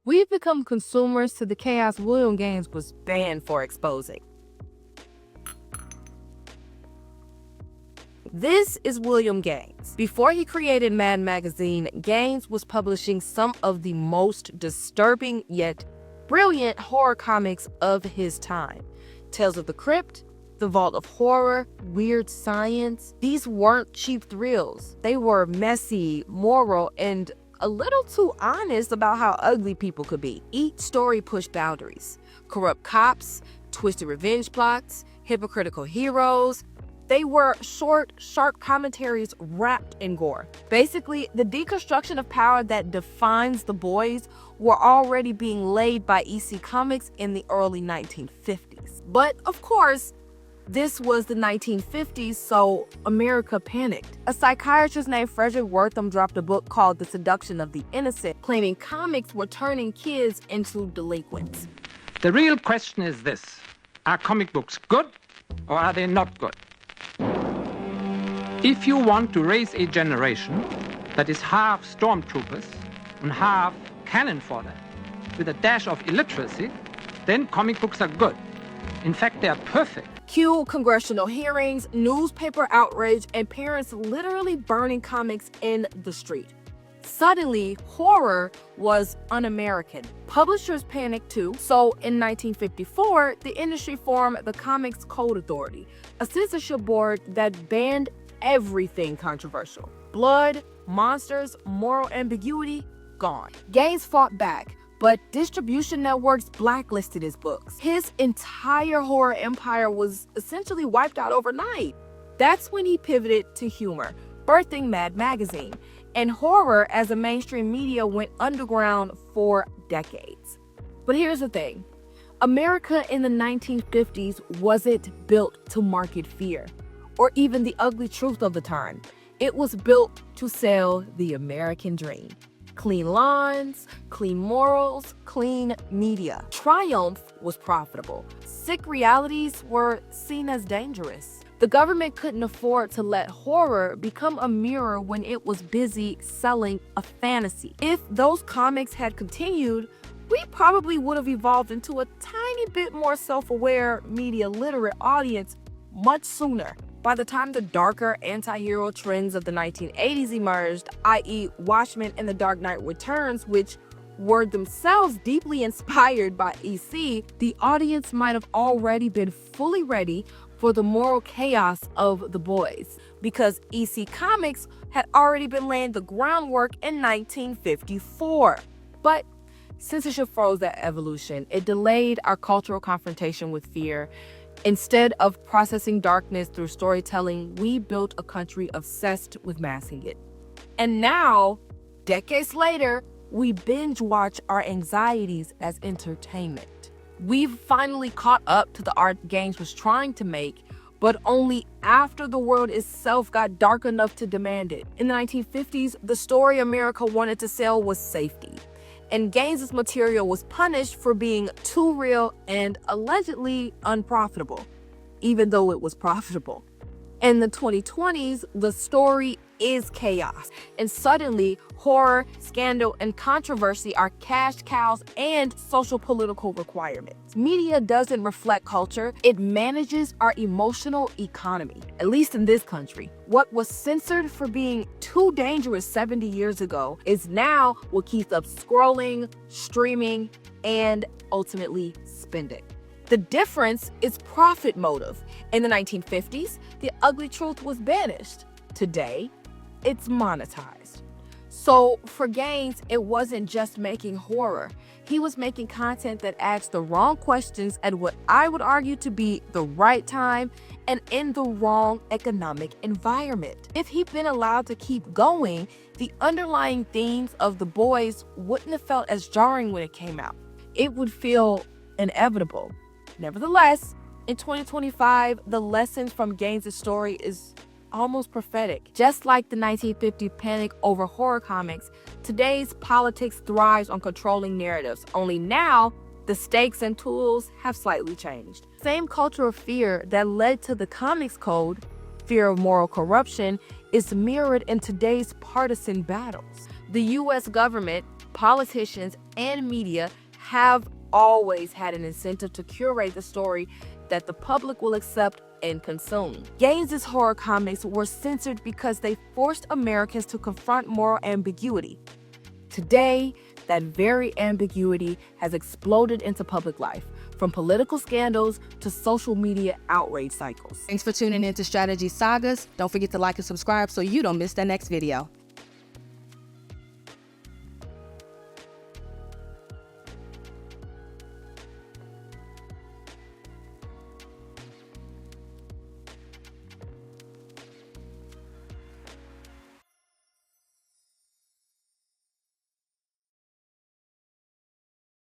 We've become consumers to the chaos William Gaines was banned for exposing. This is William Gaines. Before he created Mad Magazine, Gaines was publishing some of the most disturbing yet brilliant horror comics of his time. Tales of the Crypt, The Vault of Horror, Weird Science. These weren't cheap thrills. They were messy, moral, and a little too honest about how ugly people could be. Each story pushed boundaries. Corrupt cops, twisted revenge plots, hypocritical heroes. They were short, sharp commentaries wrapped in gore. Basically, the deconstruction of power that defines the boys were already being laid by EC Comics in the early 1950s. But of course, this was the 1950s, so America panicked. A psychiatrist named Frederick Wortham dropped a book called The Seduction of the Innocent, claiming comics were turning kids into delinquents. The real question is this: are comic books good or are they not good? If you want to raise a generation that is half stormtroopers and half cannon fodder with a dash of illiteracy, then comic books are good. In fact, they are perfect. Cue congressional hearings, newspaper outrage, and parents literally burning comics in the street. Suddenly, horror was un-American. Publishers panicked too, so in 1954, the industry formed the Comics Code Authority, a censorship board that banned everything controversial. Blood, monsters, moral ambiguity, gone. Gaines fought back, but distribution networks blacklisted his books. His entire horror empire was essentially wiped out overnight. That's when he pivoted to humor, birthing Mad Magazine, and horror as a mainstream media went underground for decades. But here's the thing. America in the 1950s wasn't built to market fear, or even the ugly truth of the time. It was built to sell the American dream. Clean lawns, clean morals, clean media. Triumph was profitable. Sick realities were seen as dangerous. The government couldn't afford to let horror become a mirror when it was busy selling a fantasy. If those comics had continued, we probably would have evolved into a tiny bit more self-aware, media-literate audience much sooner. By the time the darker anti-hero trends of the 1980s emerged, i.e. Watchmen and The Dark Knight Returns, which were themselves deeply inspired by EC, the audience might have already been fully ready for the moral chaos of the boys, because EC Comics had already been laying the groundwork in 1954. But censorship froze that evolution. It delayed our cultural confrontation with fear. Instead of processing darkness through storytelling, we built a country obsessed with masking it. And now, decades later, we binge watch our anxieties as entertainment. We've finally caught up to the art Gaines was trying to make, but only after the world itself got dark enough to demand it. In the 1950s, the story America wanted to sell was safety, and Gaines' material was punished for being too real and allegedly unprofitable, even though it was profitable. In the 2020s, the story is chaos, and suddenly horror, scandal, and controversy are cash cows and social political requirements. Media doesn't reflect culture, it manages our emotional economy, at least in this country. What was censored for being too dangerous 70 years ago is now what keeps us scrolling, streaming, and ultimately spending. The difference is profit motive. In the 1950s, the ugly truth was banished. Today, it's monetized. So for Gaines, it wasn't just making horror. He was making content that asked the wrong questions at what I would argue to be the right time and in the wrong economic environment. If he'd been allowed to keep going, the underlying themes of The Boys wouldn't have felt as jarring when it came out. It would feel inevitable. Nevertheless, in 2025, the lessons from Gaines' story is almost prophetic. Just like the 1950 panic over horror comics, today's politics thrives on controlling narratives. Only now, the stakes and tools have slightly changed. Same culture of fear that led to the Comics Code, fear of moral corruption, is mirrored in today's partisan battles. The U.S. government, politicians, and media have always had an incentive to curate the story that the public will accept and consume. Gaines's horror comics were censored because they forced Americans to confront moral ambiguity. Today, that very ambiguity has exploded into public life, from political scandals to social media outrage cycles. Thanks for tuning in to Strategy Sagas. Don't forget to like and subscribe so you don't miss the next video.